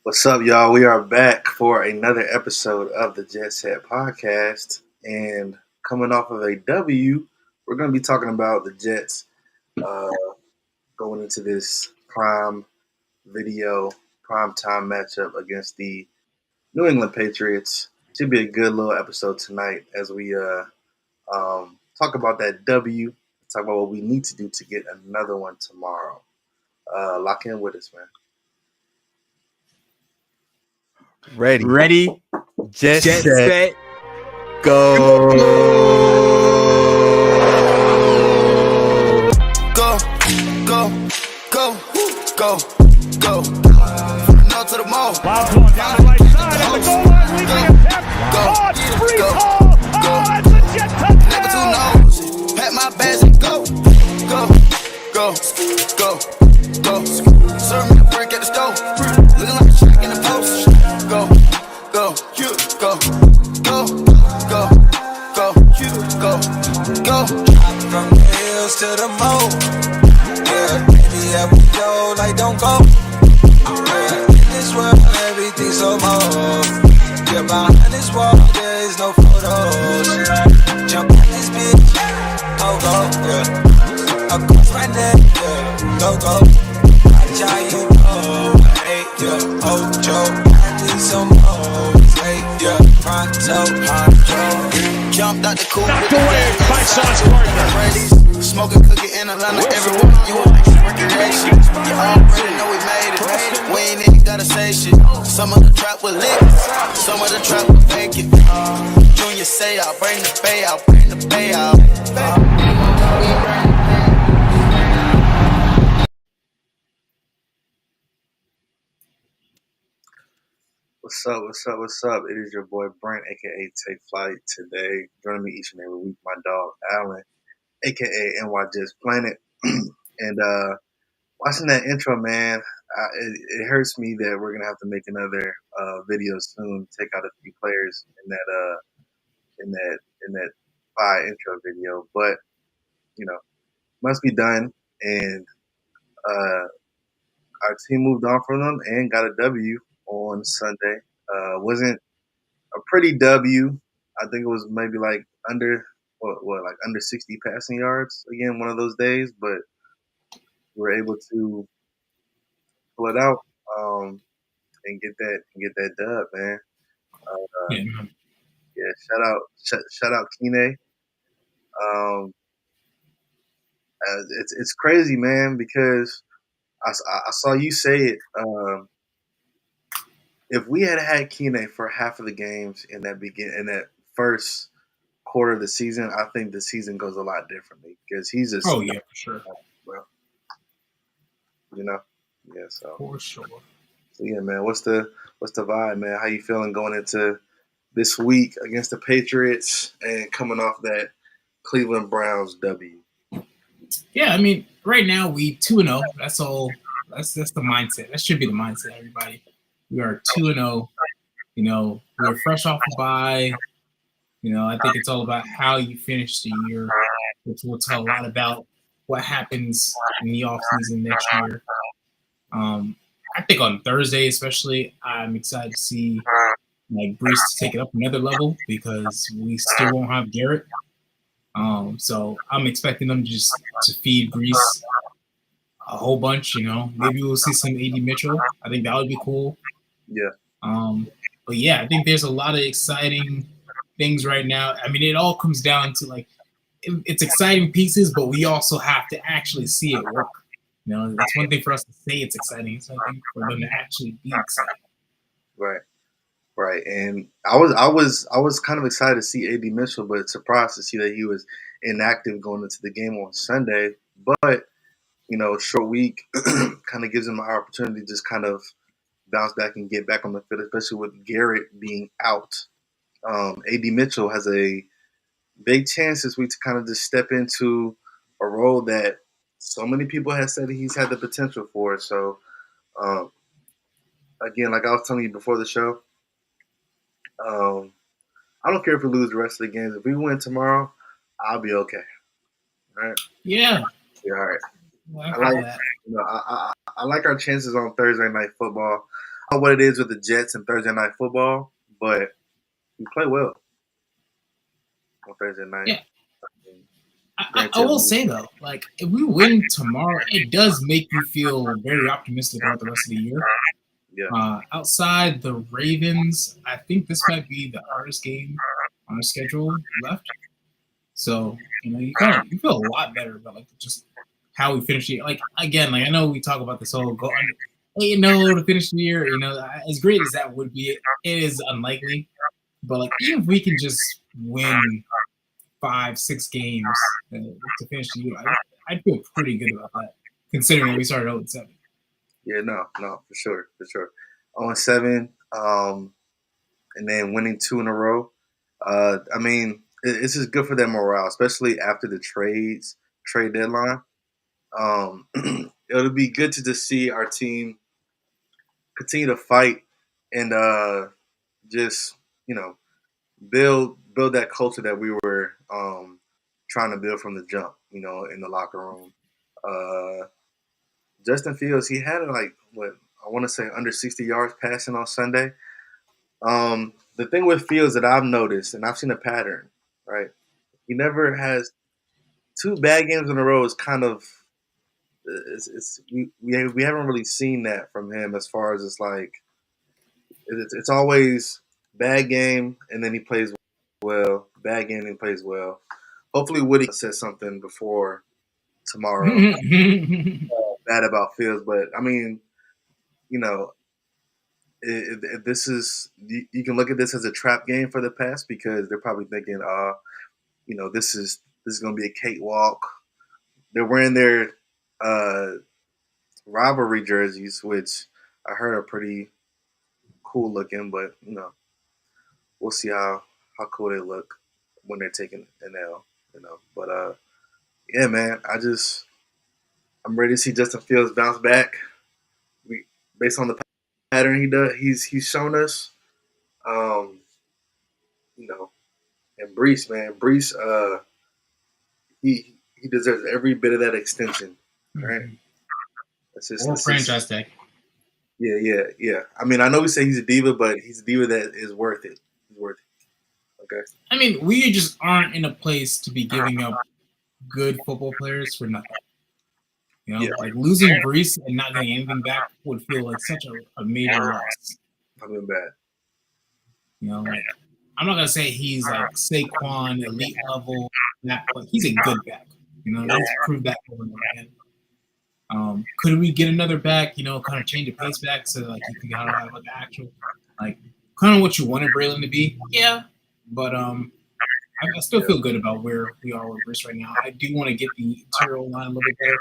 What's up, y'all? We are back for another episode of the JETSET podcast. And coming off of a W, we're going to be talking about the Jets uh, going into this prime time matchup against the New England Patriots. Should be a good little episode tonight as we talk about that W, talk about what we need to do to get another one tomorrow. Lock in with us, man. Ready. Jet Jet set. set. Go. Go. No to the mall. Loud ball down the right side at the goal line, leading attempt. Caught, free ball. Oh, it's a Jet Never too touchdown. nose. Pack my bags and go. Serve me a brick at the stove. Looking like a shack in the post. Go. From the hills to the moon. Yeah, baby, yeah, we go like don't go. Yeah, in this world, everything's so more. Yeah, behind this wall, there is no photos. Jump on this bitch, go, yeah. Across my neck, yeah, go. Watch how you go, hey, yeah, Ojo, I need some more. Hey, yeah, pronto, hydro. Jumped out the coupe. Knocked away by Sauce Gardner. Smoking cookie in Atlanta, everyone you like recreation. You already know we made it. We ain't even gotta say shit. Some of the trap will lick, some of the trap will fake it. Junior say I'll bring the payout. What's up? It is your boy Brent, aka Take Flight. Today, joining me each and every week, my dog Alan, aka nyjetsplanet. And watching that intro, man, it hurts me that we're gonna have to make another video soon. Take out a few players in that fire intro video, but must be done. And our team moved on from them and got a W on Sunday. Wasn't a pretty W. I think it was maybe like under under 60 passing yards. Again, one of those days, but we were able to pull it out and get that dub, man. Shout out Kine. It's crazy, man, because I saw you say it. If we had Kine for half of the games in that first quarter of the season, I think the season goes a lot differently because he's a Oh yeah, for sure. Bro. Yeah. So For sure. So yeah, man. What's the vibe, man? How you feeling going into this week against the Patriots and coming off that Cleveland Browns W? Yeah, I mean, right now we 2-0. That's all. That's the mindset. That should be the mindset, everybody. We are 2-0. We're fresh off the bye. I think it's all about how you finish the year, which will tell a lot about what happens in the offseason next year. I think on Thursday, especially, I'm excited to see Brees take it up another level because we still won't have Garrett. So I'm expecting them to feed Brees a whole bunch. Maybe we'll see some AD Mitchell. I think that would be cool. Yeah. But yeah, I think there's a lot of exciting things right now. I mean, it all comes down to it's exciting pieces, but we also have to actually see it work. It's one thing for us to say it's exciting. It's another thing for them to actually be exciting. Right. And I was kind of excited to see AD Mitchell, but surprised to see that he was inactive going into the game on Sunday. But short week kind of gives him an opportunity to just kind of bounce back and get back on the field, especially with Garrett being out. AD Mitchell has a big chance this week to kind of just step into a role that so many people have said he's had the potential for. So, again, like I was telling you before the show, I don't care if we lose the rest of the games. If we win tomorrow, I'll be okay. All right? Yeah. All right. Well, I like our chances on Thursday Night Football. what it is with the Jets and Thursday night football, but we play well on Thursday night. Yeah. I will say though, like if we win tomorrow, it does make me feel very optimistic about the rest of the year. Yeah. Outside the Ravens, I think this might be the hardest game on our schedule left. So you feel a lot better about like just how we finish the year. Like again, like I know we talk about this whole go under 8-0 to finish the year. As great as that would be, it is unlikely. But like even if we can just win 5-6 games to finish the year, I'd feel pretty good about that, considering that we started 0-7. Yeah, no, for sure. 0-7, and then winning 2 in a row. I mean, it's just good for their morale, especially after the trade deadline. It'll be good to just see our team continue to fight and just build that culture that we were trying to build from the jump. In the locker room. Justin Fields, he had like what I want to say under 60 yards passing on Sunday. The thing with Fields that I've noticed, and I've seen a pattern, right? He never has 2 bad games in a row. Is kind of we haven't really seen that from him as far as it's like it's always bad game and then he plays well, bad game and he plays well. Hopefully Woody says something before tomorrow bad about Fields, but I mean, if this is you can look at this as a trap game for the Pats because they're probably thinking, this is going to be a cakewalk. They're wearing their rivalry jerseys, which I heard are pretty cool looking, but we'll see how cool they look when they're taking an L. But yeah, man, I'm ready to see Justin Fields bounce back. Based on the pattern he does, he's shown us. And Brees, he deserves every bit of that extension, right? Or franchise tag. Yeah. I mean, I know we say he's a diva, but he's a diva that is worth it. He's worth it. Okay. I mean, we just aren't in a place to be giving up good football players for nothing. Like losing Brees and not getting anything back would feel like such a major loss. I mean, bad. Like I'm not gonna say he's like Saquon elite level, but he's a good back. Let's prove that over and over again. Could we get another back? Kind of change the pace back so like you can kind of have like actual, like kind of what you wanted Braylon to be. Yeah, but I still feel good about where we are with Brees right now. I do want to get the interior line a little bit better.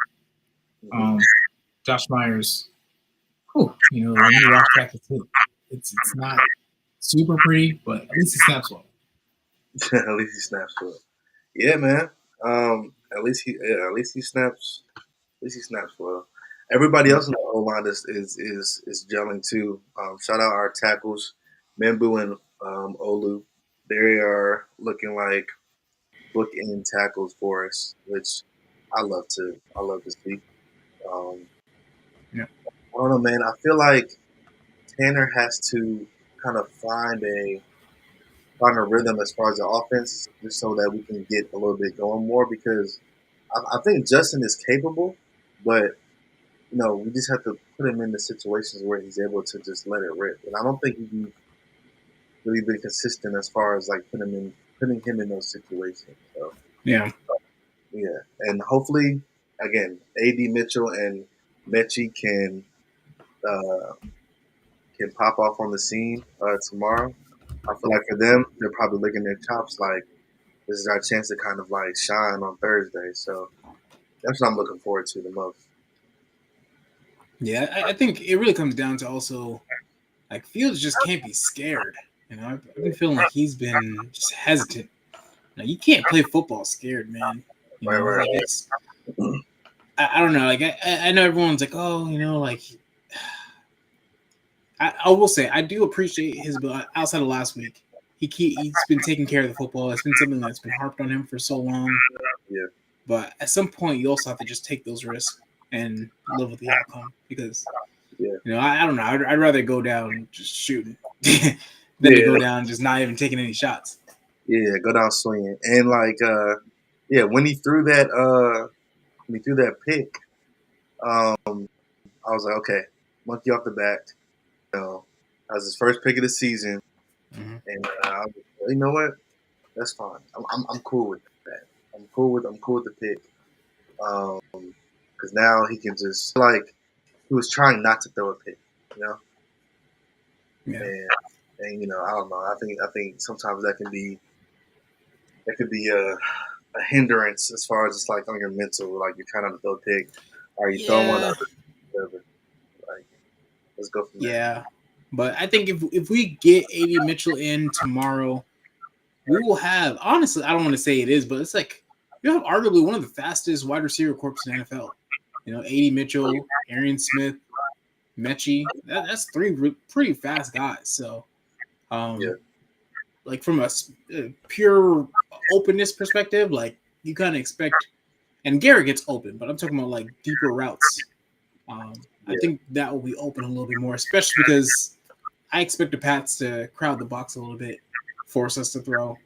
Josh Myers, when you watch back the tape, it's not super pretty, but at least he snaps well. At least he snaps well. Yeah, man. At least he snaps. At least he snaps well. Everybody else in the O line is gelling too. Shout out our tackles, Membu and Olu. They are looking like bookend tackles for us, which I love to see. Yeah. I don't know, man. I feel like Tanner has to kind of find a rhythm as far as the offense, just so that we can get a little bit going more. Because I think Justin is capable, but we just have to put him in the situations where he's able to just let it rip. And I don't think he's really been consistent as far as like putting him in those situations. So yeah, and hopefully again, AD Mitchell and Mechie can pop off on the scene tomorrow. I feel like for them, they're probably licking their chops like this is our chance to kind of like shine on Thursday. So that's what I'm looking forward to the most. Yeah, I think it really comes down to also like Fields just can't be scared. I've been feeling like he's been just hesitant. You can't play football scared, man. Right. Like it's, I don't know. Like I know everyone's like, oh, like I will say I do appreciate his outside of last week. He's been taking care of the football. It's been something that's been harped on him for so long. Yeah. But at some point, you also have to just take those risks and live with the outcome because You know, I don't know. I'd rather go down just shooting than to go down just not even taking any shots. Yeah, go down swinging. And when he threw that pick, I was like, okay, monkey off the back. You know, that was his first pick of the season, and I was like, you know what? That's fine. I'm cool with that. I'm cool with the pick. Because now he can just he was trying not to throw a pick, you know. Yeah. And you know, I don't know. I think sometimes that could be a hindrance as far as it's like on your mental, like you're trying not to throw a pick, or you throw one up, whatever. Like, let's go from there. Yeah, but I think if we get AD Mitchell in tomorrow, we will have. Honestly, I don't want to say it is, but it's like you have arguably one of the fastest wide receiver corps in the NFL. You know, AD Mitchell, Arian Smith, Mechie. That's three pretty fast guys. So, like from a pure openness perspective, like you kind of expect. And Garrett gets open, but I'm talking about like deeper routes. I think that will be open a little bit more, especially because I expect the Pats to crowd the box a little bit, force us to throw.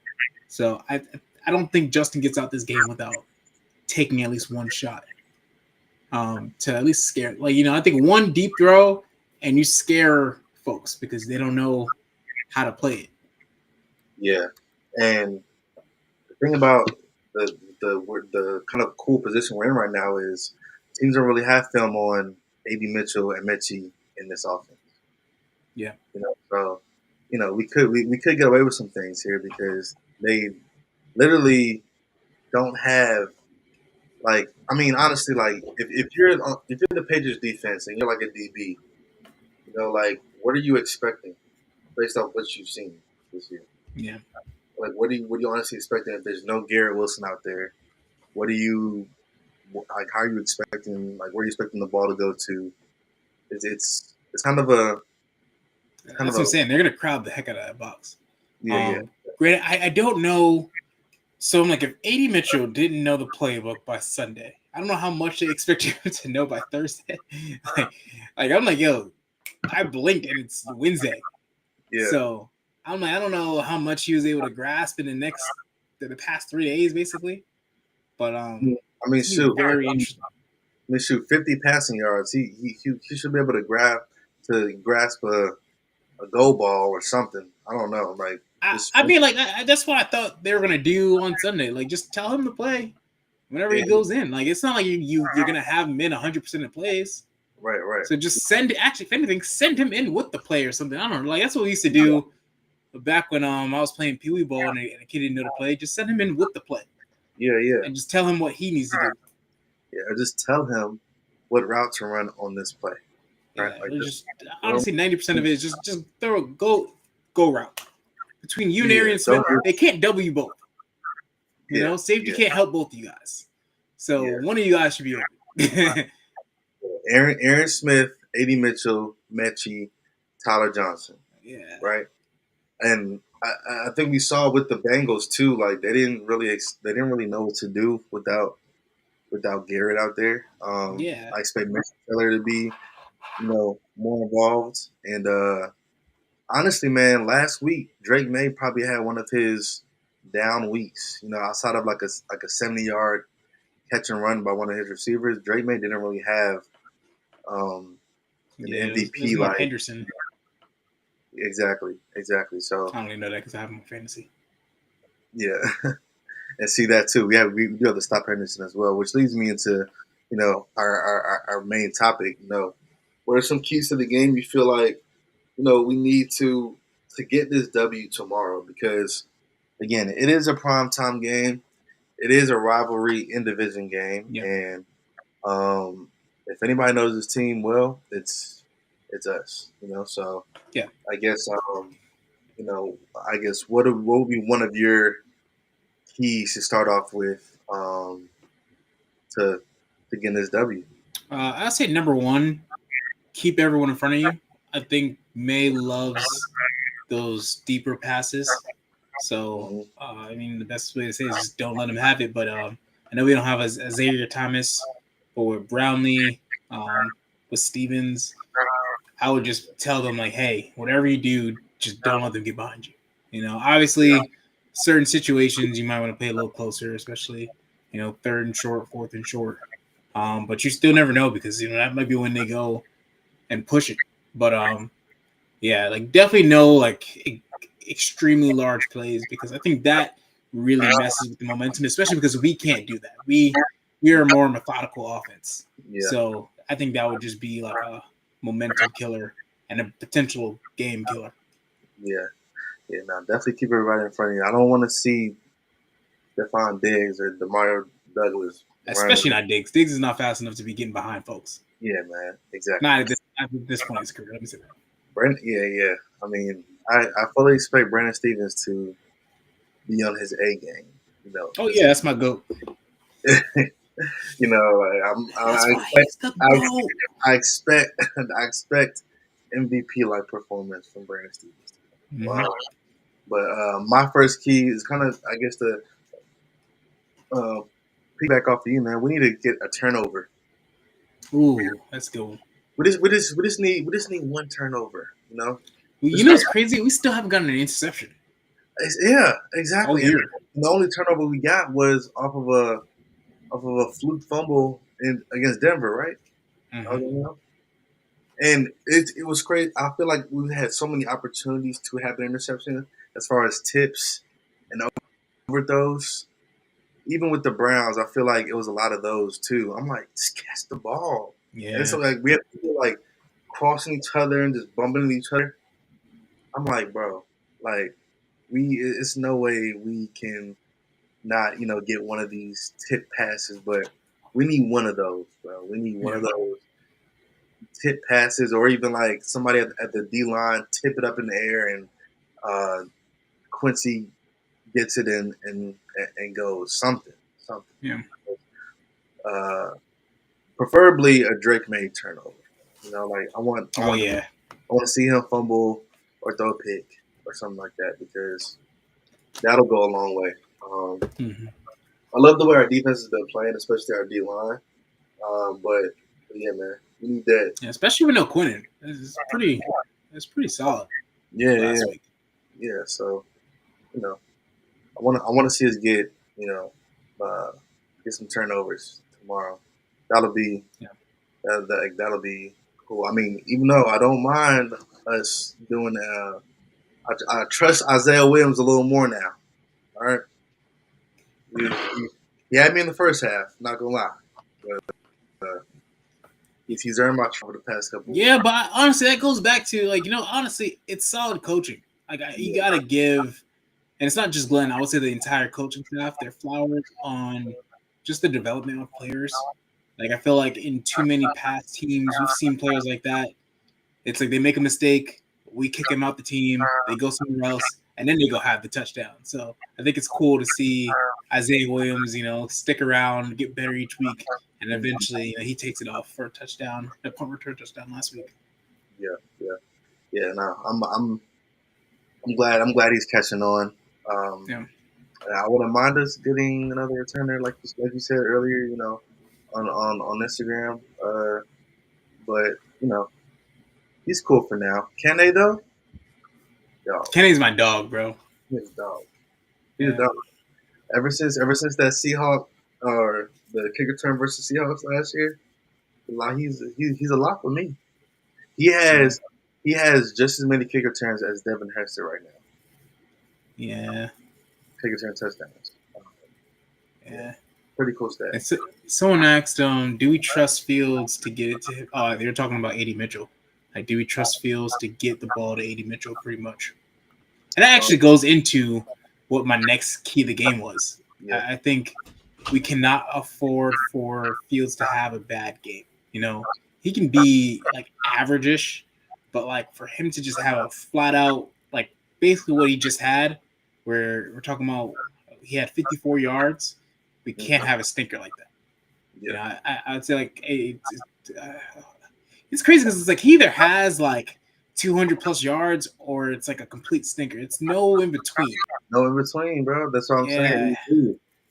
So I don't think Justin gets out this game without taking at least one shot to at least scare. Like, you know, I think one deep throw and you scare folks because they don't know how to play it. Yeah, and the thing about the kind of cool position we're in right now is teams don't really have film on AD Mitchell and Mechie in this offense. Yeah, you know, so you know we could get away with some things here because they literally don't have honestly, like if you're the Patriots defense and you're like a DB, you know, like what are you expecting based off what you've seen this year? Yeah. Like what are you honestly expecting if there's no Garrett Wilson out there? What are you like? How are you expecting? Like where are you expecting the ball to go to? It's kind of a That's what I'm saying. They're gonna crowd the heck out of that box. Yeah. Great. I don't know. So I'm like, if AD Mitchell didn't know the playbook by Sunday, I don't know how much they expect him to know by Thursday. like I'm like, yo, I blinked and it's Wednesday. Yeah. So I'm like, I don't know how much he was able to grasp in the past 3 days, basically. But shoot, very interesting. 50 passing yards. He should be able to grasp a go ball or something. I don't know. Like that's what I thought they were gonna do on Sunday. Like, just tell him to play whenever he goes in. Like, it's not like you're gonna have him in 100% of plays. Right. So just if anything, send him in with the play or something. I don't know. Like, that's what we used to do back when I was playing Pee Wee ball and a kid didn't know to play. Just send him in with the play. Yeah. And just tell him what he needs to do. Yeah, or just tell him what route to run on this play. Right? Yeah, like honestly, 90% of it is just throw a go route. Between you and Arian Smith, they can't double you both. You know, safety can't help both of you guys. So one of you guys should be open. Aaron Smith, AD Mitchell, Mechie, Tyler Johnson. Yeah. Right. And I think we saw with the Bengals too. Like they didn't really know what to do without Garrett out there. I expect Mitchell Taylor to be, you know, more involved. And honestly, man, last week Drake May probably had one of his down weeks. You know, outside of like a 70-yard catch and run by one of his receivers, Drake May didn't really have an MVP like Henderson. Exactly. So I don't even know that because I have him on fantasy. Yeah, and see that too. We do have to stop Henderson as well, which leads me into, you know, our main topic. You know, what are some keys to the game you feel like, you know, we need to get this W tomorrow? Because again, it is a primetime game. It is a rivalry in division game, and if anybody knows this team well, it's us. You know, so I guess what would be one of your keys to start off with to get this W? I'd say number one, keep everyone in front of you. I think May loves those deeper passes. So, I mean, the best way to say it is just don't let him have it. But I know we don't have Xavier Thomas, but with Brownlee, with Stevens, I would just tell them like, hey, whatever you do, just don't let them get behind you. Obviously, certain situations you might want to play a little closer, especially third and short, fourth and short. But you still never know because that might be when they go and push it. But yeah, like definitely no like extremely large plays because I think that really messes with the momentum, especially because we can't do that. We are a more methodical offense. Yeah. So I think that would just be like a momentum killer and a potential game killer. Yeah. Now definitely keep everybody in front of you. I don't want to see Stephon Diggs or Demario Douglas. Especially not Diggs. Diggs is not fast enough to be getting behind folks. Yeah, man. Exactly. Not at this point in his career. Let me say that. Yeah. I mean, I fully expect Brandon Stevens to be on his A game. Oh yeah, that's my goat. I expect MVP like performance from Brandon Stevens. Mm-hmm. But my first key is kind of, I guess, to piggyback off of you, man. We need to get a turnover. Ooh, that's good. We just need one turnover. It's crazy. We still haven't gotten an interception. Yeah, exactly. All year. The only turnover we got was off of a fluke fumble against Denver, right? Mm-hmm. And it was crazy. I feel like we had so many opportunities to have an interception as far as tips and overthrows. Even with the Browns, I feel like it was a lot of those too. I'm like, just catch the ball. Yeah. And so like we have people like crossing each other and just bumping into each other. I'm like, bro, like it's no way we can not, get one of these tip passes, but we need one of those, bro. We need one of those tip passes, or even like somebody at the D line tip it up in the air and Quincy gets it in and goes something. Yeah. Preferably a Drake made turnover. I want to see him fumble or throw a pick or something like that because that'll go a long way. I love the way our defense has been playing, especially our D line. But yeah, man, we need that. Yeah, especially with no Quinnen. It's pretty solid. Yeah. So, I want to see us get some turnovers tomorrow. That'll be that'll be cool. I mean, even though I don't mind us doing, I trust Isaiah Williams a little more now. All right, he had me in the first half. Not gonna lie, but he's earned my trust for the past couple. Yeah, but honestly, that goes back to honestly, it's solid coaching. You gotta give. And it's not just Glenn. I would say the entire coaching staff, their flowers on just the development of players. Like, I feel like in too many past teams, we've seen players like that. It's like they make a mistake, we kick them out the team, they go somewhere else, and then they go have the touchdown. So I think it's cool to see Isaiah Williams, stick around, get better each week, and eventually he takes it off for a touchdown, a punt return touchdown last week. Yeah. No, I'm glad he's catching on. I wouldn't mind us getting another returner, like you said earlier, on Instagram. But he's cool for now. Can they though? Kenny's my dog, bro. He's a dog. He's a dog. Ever since that Seahawk or the kick return versus Seahawks last year, like he's a lot for me. He has just as many kick returns as Devin Hester right now. Yeah. Kick return touchdowns. Yeah. Pretty cool stat. Someone asked, do we trust Fields to get it to him? Oh, they were talking about A.D. Mitchell. Like, do we trust Fields to get the ball to A.D. Mitchell pretty much? And that actually goes into what my next key of the game was. Yeah. I think we cannot afford for Fields to have a bad game. He can be, like, average-ish, but, like, for him to just have a flat-out, like, basically what he just had, where we're talking about he had 54 yards, we can't have a stinker like that. Yeah. I would say, like, it's crazy because it's like he either has, like, 200-plus yards or it's, like, a complete stinker. It's no in between. No in between, bro. That's what I'm saying.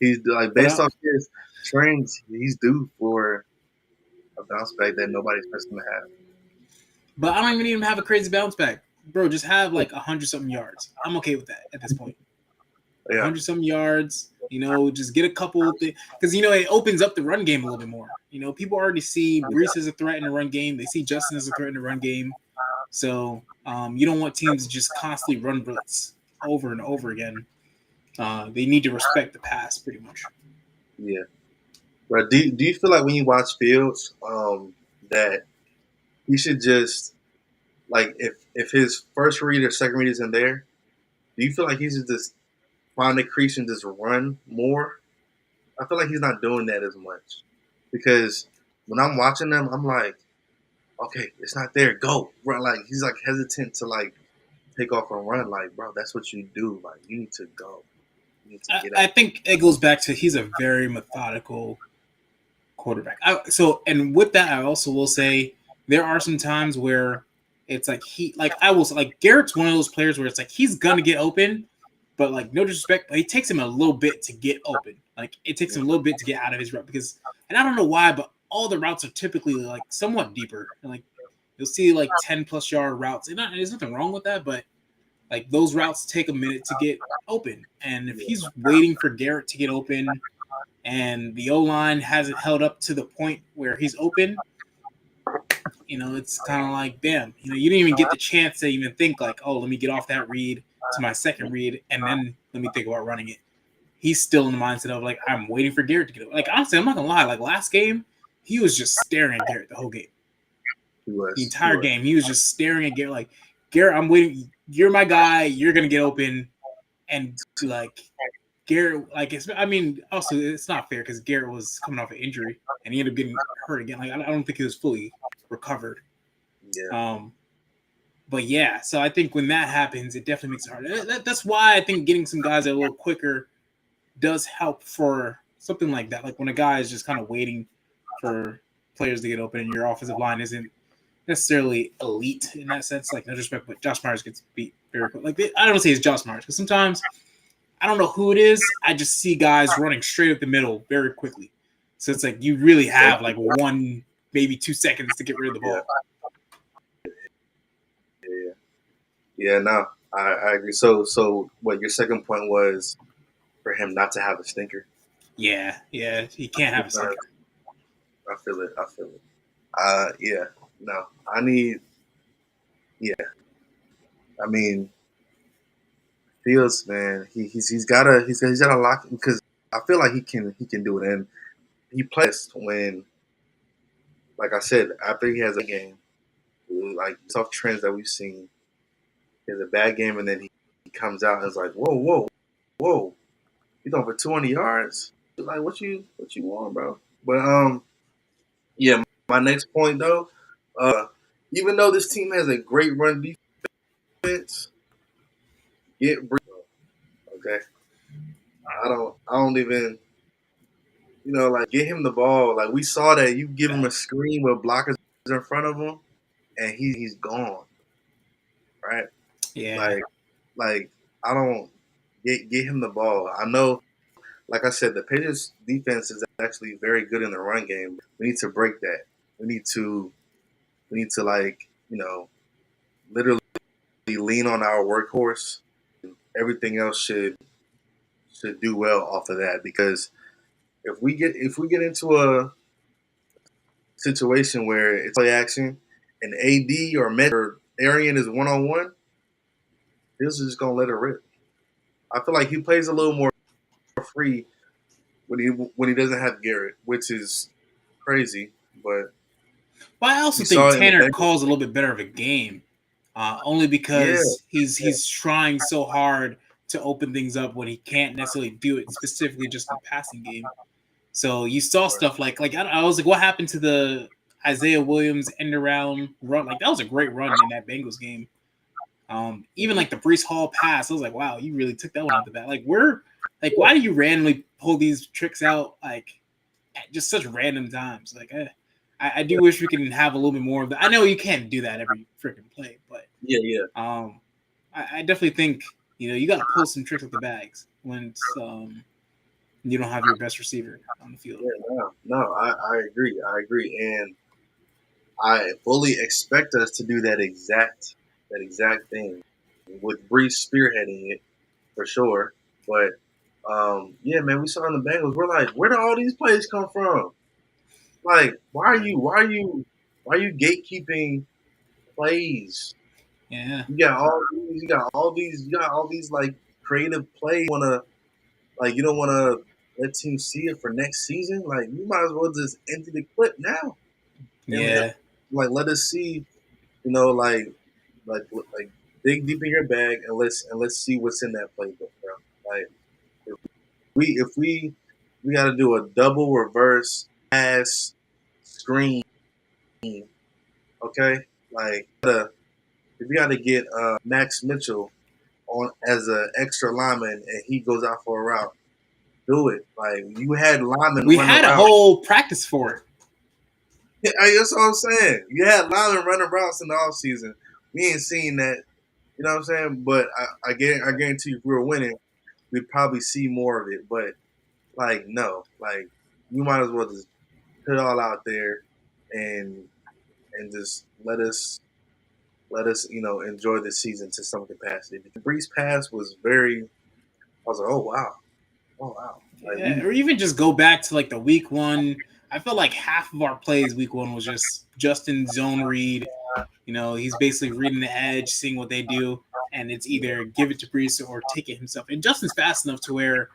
He's like, based off his trends, he's due for a bounce back that nobody expects him to have. But I don't even need him to have a crazy bounce back, bro. Just have like 100-something yards. I'm okay with that at this point. Yeah. 100-something yards. Just get a couple of things because it opens up the run game a little bit more. People already see Brees as a threat in the run game. They see Justin as a threat in the run game. So you don't want teams to just constantly run blitz over and over again. They need to respect the pass pretty much. Yeah. But do you feel like when you watch Fields, that he should just like if his first read or second read isn't there, do you feel like he should just find the crease and just run more? I feel like he's not doing that as much because when I'm watching them, I'm like, okay, it's not there, go run. Like he's like hesitant to like take off and run. Like, bro, that's what you do. Like you need to go. You need to get I up. think it goes back to he's a very methodical quarterback. And with that, I also will say there are some times where it's like Garrett's one of those players where it's like he's gonna get open, but like no disrespect, but it takes him a little bit to get open. Like it takes him a little bit to get out of his route and I don't know why, but all the routes are typically like somewhat deeper. Like you'll see like 10+ yard routes, and there's nothing wrong with that, but like those routes take a minute to get open, and if he's waiting for Garrett to get open and the O-line hasn't held up to the point where he's open, it's kind of like, damn, you didn't even get the chance to even think like, oh, let me get off that read to my second read, and then let me think about running it. He's still in the mindset of like, I'm waiting for Garrett to get open. Like, honestly, I'm not going to lie. Like last game, he was just staring at Garrett the whole game. The entire game, he was just staring at Garrett like, Garrett, I'm waiting. You're my guy. You're going to get open. And like, Garrett, like, also it's not fair because Garrett was coming off an injury and he ended up getting hurt again. Like, I don't think he was fully recovered. Yeah. But yeah, so I think when that happens, it definitely makes it hard. That's why I think getting some guys a little quicker does help for something like that. Like when a guy is just kind of waiting for players to get open and your offensive line isn't necessarily elite in that sense. Like no disrespect, but Josh Myers gets beat very quick. Like I don't say it's Josh Myers because sometimes I don't know who it is. I just see guys running straight up the middle very quickly. So it's like you really have like 1, maybe 2 seconds to get rid of the ball. Yeah, no, I agree. So what your second point was for him not to have a stinker? Yeah, he can't have a stinker. I feel it. Yeah, no, I mean, Fields, man, he's got a lock because I feel like he can do it, and he plays when, like I said, after he has a game, like tough trends that we've seen. He has a bad game, and then he comes out and is like, whoa, he's going for 200 yards. Like, what you want, bro? But yeah, my next point though, even though this team has a great run defense, get Brees. Okay, I don't even, like get him the ball. Like we saw that you give him a screen with blockers in front of him, and he's gone. Right? Yeah. Like I don't get him the ball. I know, like I said, the Patriots defense is actually very good in the run game. We need to break that. We need to like, literally lean on our workhorse. Everything else should do well off of that, because if we get into a situation where it's play action and AD or Met or Arian is 1-on-1, Fields is just gonna let it rip. I feel like he plays a little more free when he doesn't have Garrett, which is crazy. But I also think Tanner calls a little bit better of a game, only because he's trying so hard to open things up when he can't necessarily do it specifically just in the passing game. So you saw stuff like I was like, what happened to the Isaiah Williams end around run? Like that was a great run in that Bengals game. Even like the Brees Hall pass, I was like, wow, you really took that one out the bat. Like why do you randomly pull these tricks out like at just such random times? Like I do wish we can have a little bit more of that. I know you can't do that every freaking play, but I definitely think you got to pull some tricks out the bags when it's, you don't have your best receiver on the field. Yeah, no, I agree, and I fully expect us to do that exact thing with Brees spearheading it for sure. But yeah, man, we saw in the Bengals. We're like, where do all these plays come from? Like, why are you gatekeeping plays? Yeah. You got all these like creative plays. You don't wanna let teams see it for next season. Like, you might as well just empty the clip now and Yeah. let us see. You know, like dig deep in your bag and let's see what's in that playbook, bro. Like, if we got to do a double reverse pass screen, okay? Like, if we got to get Max Mitchell on as an extra lineman and he goes out for a route, do it. Like, you had linemen We running had a routes. whole practice for it. Yeah, that's what I'm saying. You had linemen running routes in the offseason. We ain't seen that. You know what I'm saying? But I guarantee you, if we were winning, we'd probably see more of it. But like, no, like, you might as well just put it all out there and just let us enjoy the season to some capacity. The Breeze pass was very. I was like, oh wow. Like, Yeah, or even just go back to like the week one. I felt like half of our plays week one was just Justin zone read. You know, he's basically reading the edge, seeing what they do, and it's either give it to Brees or take it himself. And Justin's fast enough to where,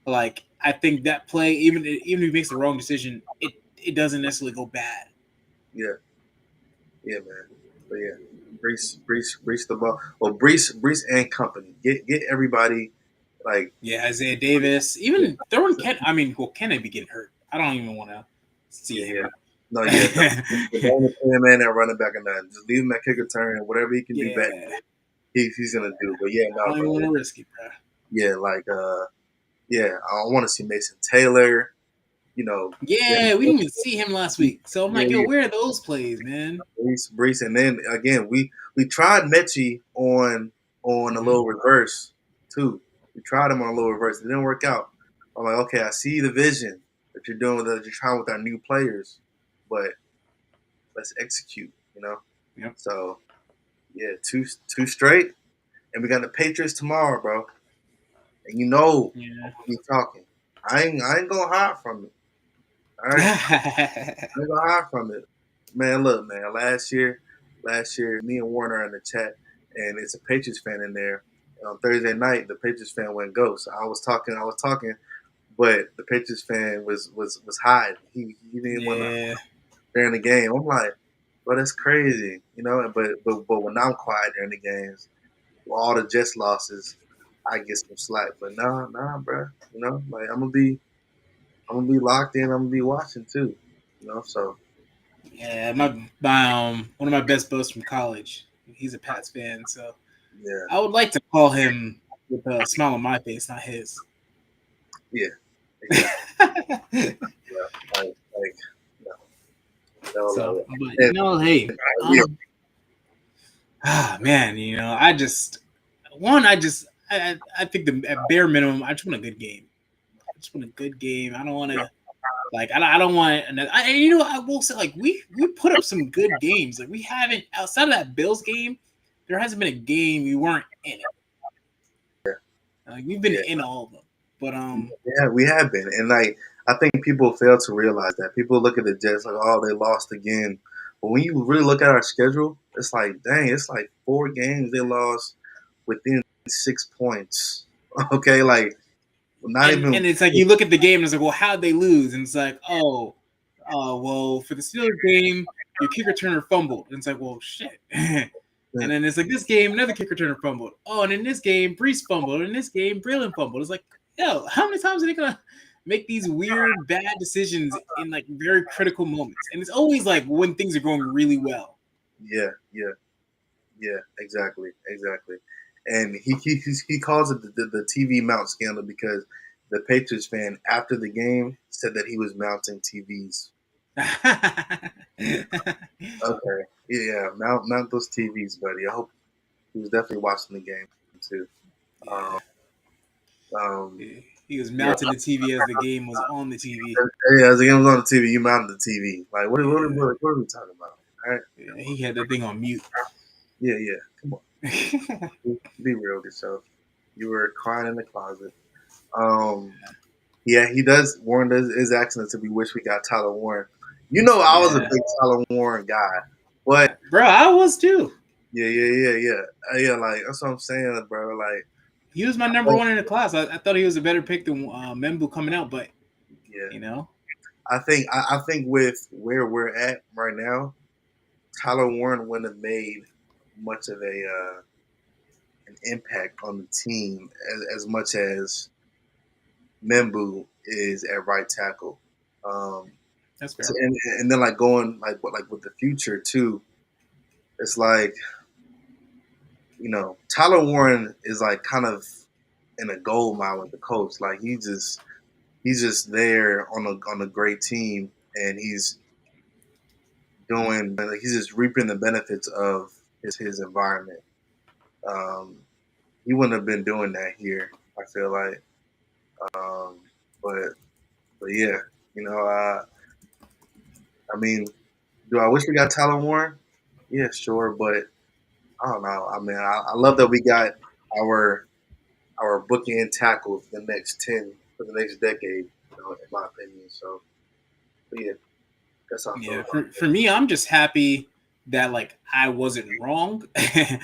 like, I think that play, even if he makes the wrong decision, it doesn't necessarily go bad. yeah, man. But yeah, Brees the ball. Well, Brees and company. Get everybody like. Yeah, Isaiah Davis, even throwing Ken. I mean, well, Ken may be getting hurt. I don't even want to see him. Yeah. No, yeah. Don't put him in there running back and that. Just leave him at kick return and whatever he can do back, he's gonna do. But yeah, no, I don't even want to risk it, bro. Yeah, like yeah, I want to see Mason Taylor. You know, yeah, we didn't even see him last week. So I'm like, yo, where are those plays, man? Brees, and then again, we tried Mechie on a little reverse too. We tried him on a little reverse. It didn't work out. I'm like, okay, I see the vision that you're doing that you're trying with our new players, but let's execute. You know. Yep. So yeah, two straight, and we got the Patriots tomorrow, bro. And we'll be talking. I ain't gonna hide from it. All right, I ain't gonna hide from it, man. Look, man. Last year, me and Warner are in the chat, and it's a Patriots fan in there. And on Thursday night, the Patriots fan went ghost. I was talking, but the Patriots fan was hiding. He didn't want to during the game. I'm like, bro, that's crazy, you know. But when I'm quiet during the games, with all the Jets losses, I get some slack. But nah, bro. You know, like I'm gonna be locked in. I'm gonna be watching too. You know, so. Yeah, my one of my best buds from college. He's a Pats fan, so Yeah. I would like to call him with a smile on my face, not his. Yeah. Exactly. No. So, but hey, man, I think at bare minimum, I just want a good game. I don't want to. I don't want. I will say, like, we put up some good games. Like, we haven't, outside of that Bills game, there hasn't been a game we weren't in it. Like, we've been in all of them. But yeah, we have been, and like, I think people fail to realize that. People look at the Jets like, oh, they lost again. But when you really look at our schedule, it's like, dang, it's like 4 games they lost within 6 points. Okay, like. And it's like you look at the game and it's like, well, how'd they lose? And it's like, well, for the Steelers game, your kick returner fumbled. And it's like, well, shit. And then it's like this game, another kick returner fumbled. Oh, and in this game, Brees fumbled. And in this game, Braylon fumbled. It's like, yo, how many times are they gonna make these weird bad decisions in like very critical moments? And it's always like when things are going really well. Yeah, exactly. And he calls it the TV mount scandal because the Patriots fan after the game said that he was mounting TVs. Okay, yeah, mount those TVs, buddy. I hope he was definitely watching the game too. He was mounting the TV as the game was on the TV. Yeah, as the game was on the TV, you mounted the TV. Like, what are we talking about? All right. Yeah, he had that thing on mute. Yeah. Come on. Be real with yourself. You were crying in the closet. Yeah, he does. Warren does is asking us if we wish we got Tyler Warren. You know, I was a Yeah. big Tyler Warren guy, but Bro, I was too. yeah. Like that's what I'm saying, bro. Like, He was my number one in the class. I thought he was a better pick than Membu coming out, but yeah, you know, I think with where we're at right now, Tyler Warren wouldn't have made much of an impact on the team as much as Membu is at right tackle. Um, that's fair. so, and then like going like with the future too, it's like Tyler Warren is like kind of in a gold mine with the coach. Like he's just there on a great team, and he's just reaping the benefits of his environment. Um, he wouldn't have been doing that here, I feel like. Um, but yeah, I mean, do I wish we got Tyler Warren? Yeah, sure, but I don't know. I mean, I love that we got our bookend tackle for the next decade, in my opinion. So, but yeah, that's how I feel Yeah, about for me, I'm just happy that like I wasn't wrong. it.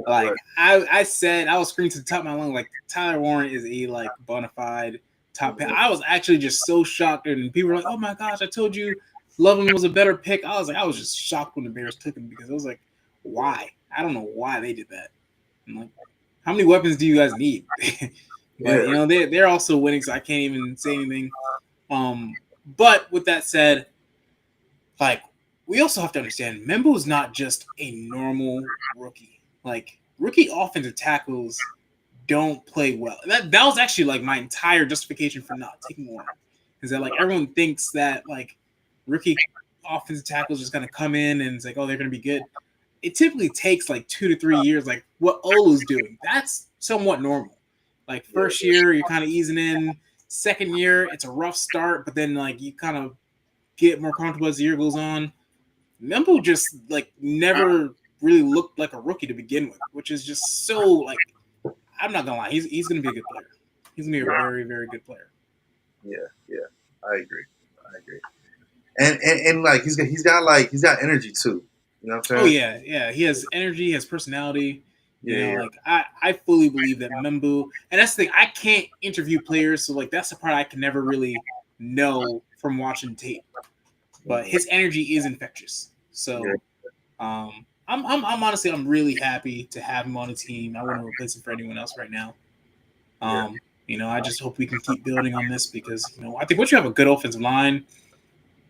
Like Right. I said, I was screaming to the top of my lungs, like Tyler Warren is a like bona fide top pick. I was actually just so shocked, and people were like, "Oh my gosh, I told you, Loveland was a better pick." I was just shocked when the Bears took him because I was like, "Why? I don't know why they did that." I'm like, "How many weapons do you guys need?" But Yeah. they're also winning, so I can't even say anything. But with that said, like we also have to understand Membo is not just a normal rookie. Like rookie offensive tackles don't play well. That was actually like my entire justification for not taking Warren. Is that like everyone thinks that like rookie offensive tackles just gonna come in and it's like, oh, they're gonna be good. It typically takes like 2 to 3 years, like what Olu's doing. That's somewhat normal. Like first year, you're kind of easing in. Second year, it's a rough start, but then like you kind of get more comfortable as the year goes on. Membo just like never really looked like a rookie to begin with, which is just so like I'm not gonna lie, he's gonna be a good player. He's gonna be a very, very good player. Yeah. I agree. And like he's got energy too. You know what I'm Oh saying? yeah. He has energy, he has personality. Yeah. Like I fully believe that Membu, and that's the thing, I can't interview players, so like that's the part I can never really know from watching tape. But his energy is infectious. So I'm honestly I'm really happy to have him on the team. I wouldn't replace him for anyone else right now. I just hope we can keep building on this because I think once you have a good offensive line,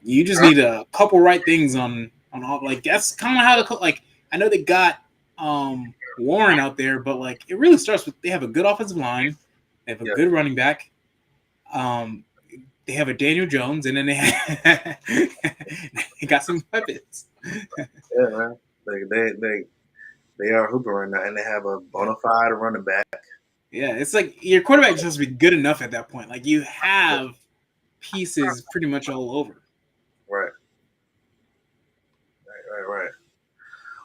you just need a couple right things on all. Like that's kind of how like I know they got Warren out there, but like it really starts with they have a good offensive line, they have a good running back, they have a Daniel Jones, and then they got some weapons. Yeah, man. They are hooping right now, and they have a bona fide running back. Yeah, it's like your quarterback just has to be good enough at that point. Like you have pieces pretty much all over. Right.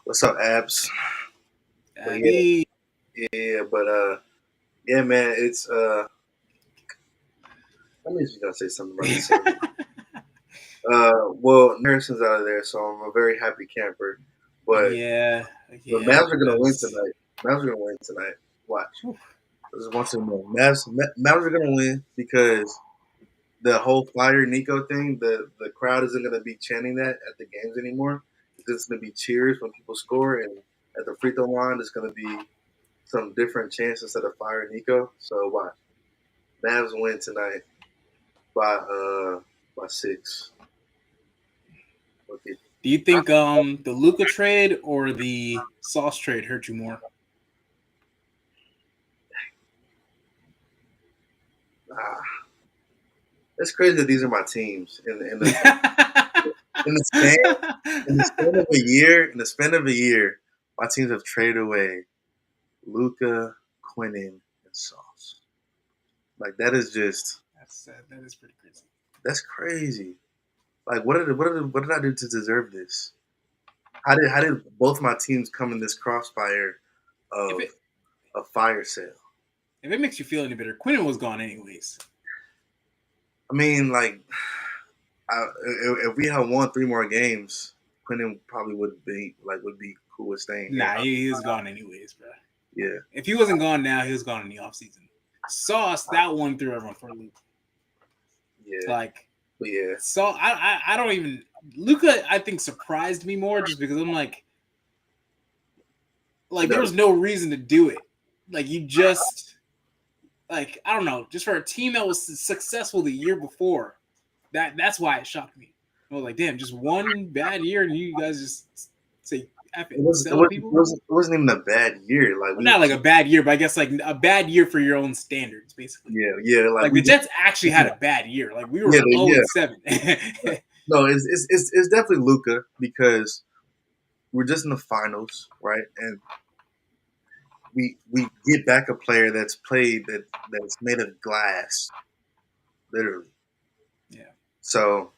What's up, Abs? But yeah, man. It's I knew you was gonna say something about this. Well, Harrison's out of there, so I'm a very happy camper. But the Mavs are gonna win tonight. Mavs are gonna win tonight. Watch. Just want to know. Mavs are gonna win because the whole fire Nico thing. The crowd isn't gonna be chanting that at the games anymore. It's just gonna be cheers when people score, and at the free throw line, it's gonna be some different chants instead of fire Nico. So watch. Mavs win tonight by 6. Okay. Do you think the Luka trade or the Sauce trade hurt you more? It's crazy that these are my teams in the span of a year. In the span of a year, my teams have traded away Luka, Quinnen, and Sauce. Like that is just that is pretty crazy. That's crazy. Like what did I do to deserve this? how did both my teams come in this crossfire If of it a fire sale? if it makes you feel any better, Quinn was gone anyways. I mean, like, if we had won 3 more games, Quentin probably would be cool with staying here. Nah, he was gone anyways, bro. Yeah, If he wasn't gone now, he was gone in the offseason. Sauce, that one threw everyone for a loop. yeah, Like, but yeah. so I don't even Luka. I think surprised me more just because I'm like there was no reason to do it. Like you just I don't know, just for a team that was successful the year before. That's why it shocked me. I was like, damn, just one bad year and you guys just say F it, sell people. It wasn't even a bad year. Like Well, not like a bad year, but I guess like a bad year for your own standards, basically. yeah. Like the Jets actually had a bad year. Like we were 0-7. No, it's definitely Luka because we're just in the finals, right? And we get back a player that's made of glass, literally. Yeah. So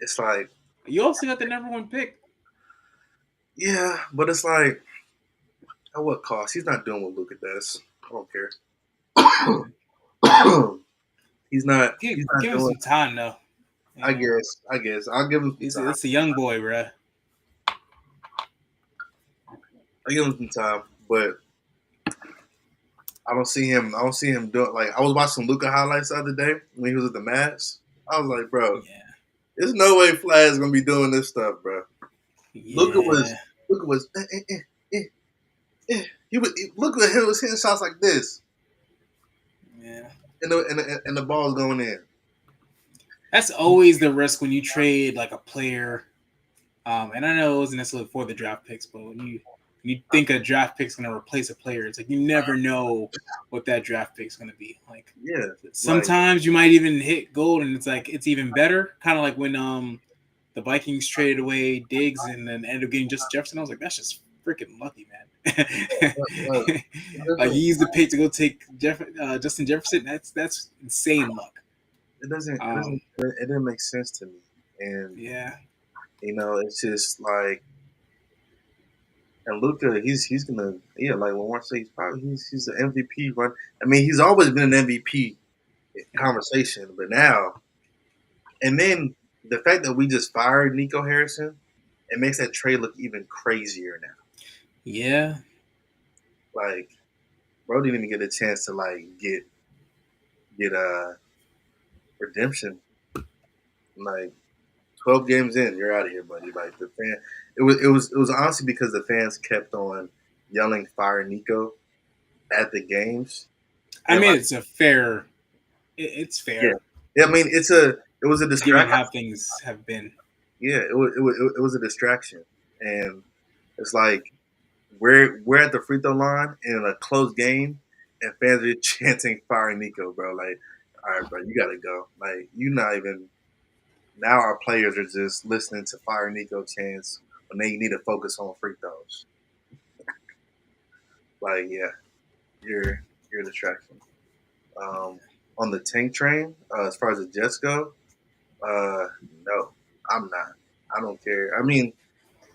it's like, You also got the #1 pick. yeah, but it's like, at what cost? He's not doing what Luka does. I don't care. he's not. Give He's not him doing. some time though. Yeah. I guess I'll give him some time. It's a young boy, bro. I'll give him some time, but I don't see him doing like I was watching Luka highlights the other day when he was at the Mavs. I was like, bro, Yeah. there's no way Flad's gonna be doing this stuff, bro. Yeah. Luka was Luka hit was hitting shots like this. Yeah. And the ball's going in. That's always the risk when you trade like a player. And I know it wasn't necessarily for the draft picks, but when you think a draft pick's going to replace a player, it's like you never know what that draft pick's going to be. Like, yeah, sometimes you might even hit gold, and it's like it's even better. Kind of like when the Vikings traded away Diggs and then ended up getting Justin Jefferson. I was like, that's just freaking lucky, man. Like he used the pick to go take Justin Jefferson. That's insane luck. It didn't make sense to me, and yeah. It's just like, and Luka, he's gonna like Lamar said, he's an MVP run. I mean, he's always been an MVP conversation, but now, and then the fact that we just fired Nico Harrison, it makes that trade look even crazier now. Yeah, like bro didn't even get a chance to like get redemption. Like 12 games in, you're out of here, buddy. Like the fan, it was honestly because the fans kept on yelling "Fire Nico" at the games. I mean, it's a fair. It's fair. Yeah. I mean, it was a distraction. Given how things have been. Yeah, it was a distraction, and it's like we're at the free throw line in a close game, and fans are chanting "Fire Nico," bro. Like, all right, bro, you gotta go. Like, you not even. Now our players are just listening to Fire Nico chants when they need to focus on free throws. Like, yeah, you're a distraction. On the tank train, as far as the Jets go, no, I'm not. I don't care. I mean,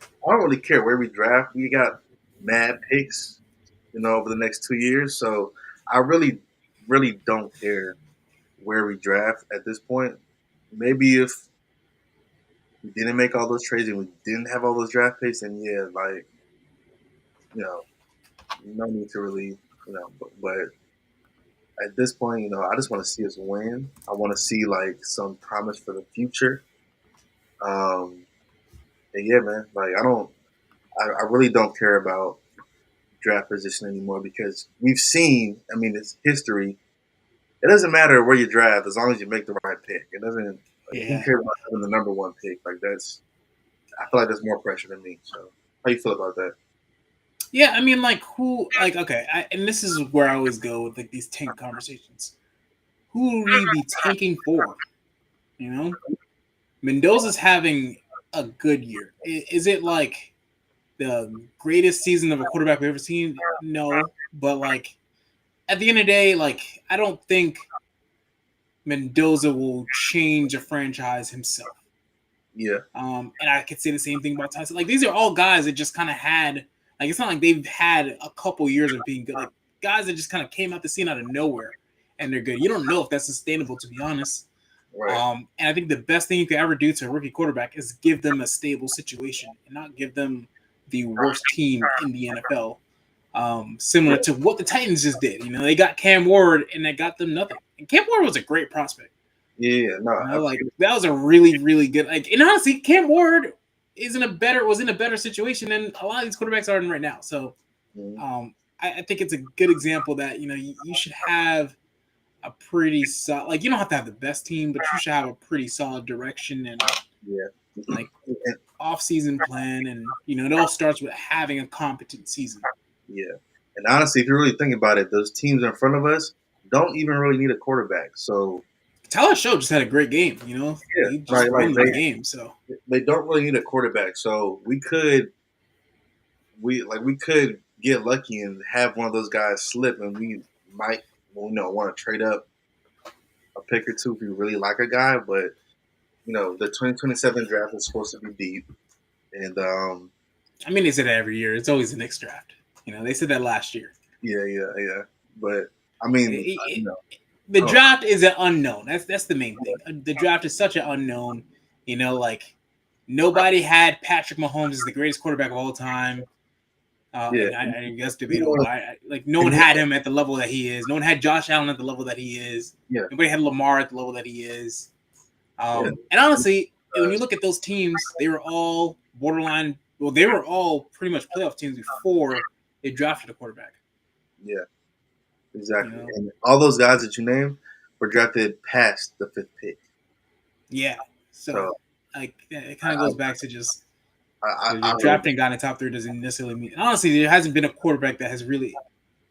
I don't really care where we draft. We got mad picks, over the next 2 years. So I really, really don't care where we draft at this point. Maybe if we didn't make all those trades and we didn't have all those draft picks, and no need to really, but at this point, I just want to see us win. I want to see like some promise for the future. And yeah, man, like I really don't care about draft position anymore because we've seen, I mean, it's history. It doesn't matter where you draft as long as you make the right pick. It doesn't. Who cares about having the #1 pick? Like I feel like there's more pressure than me. So how you feel about that? Yeah, I mean, like who? Like okay, and this is where I always go with like these tank conversations. Who would we be tanking for? Mendoza's having a good year. Is it like the greatest season of a quarterback we've ever seen? No, but like at the end of the day, like I don't think Mendoza will change a franchise himself. Yeah. And I could say the same thing about Tyson. Like, these are all guys that just kind of had, like, it's not like they've had a couple years of being good. Like, guys that just kind of came out the scene out of nowhere and they're good. You don't know if that's sustainable, to be honest. Right. And I think the best thing you could ever do to a rookie quarterback is give them a stable situation and not give them the worst team in the NFL. Similar to what the Titans just did. You know, they got Cam Ward and that got them nothing. And Cam Ward was a great prospect. Yeah. No. You know, like, that was a really, really good. Like, and honestly, Cam Ward was in a better situation than a lot of these quarterbacks are in right now. So, I think it's a good example that, you know, you should have a pretty solid. Like, you don't have to have the best team, but you should have a pretty solid direction and like off-season plan. And, you know, it all starts with having a competent season. Yeah. And honestly, if you really think about it, those teams in front of us don't even really need a quarterback. So Tyler Show just had a great game, you know. Yeah, He just right, won like the game. So they don't really need a quarterback. So we could get lucky and have one of those guys slip, and we might want to trade up a pick or two if we really like a guy. But the 2027 draft is supposed to be deep, and I mean, they say that every year. It's always the next draft. You know, they said that last year. yeah. But I mean, the draft is an unknown. That's the main thing. The draft is such an unknown. You know, like, nobody had Patrick Mahomes as the greatest quarterback of all time. I guess debatable. Like, no one had him at the level that he is. No one had Josh Allen at the level that he is. Yeah. Nobody had Lamar at the level that he is. And honestly, when you look at those teams, they were all borderline. Well, they were all pretty much playoff teams before they drafted a quarterback. Yeah, exactly. And all those guys that you named were drafted past the 5th pick. Yeah. So like, it kind of goes back to just drafting a guy in the top 3 doesn't necessarily mean. And honestly, there hasn't been a quarterback that has really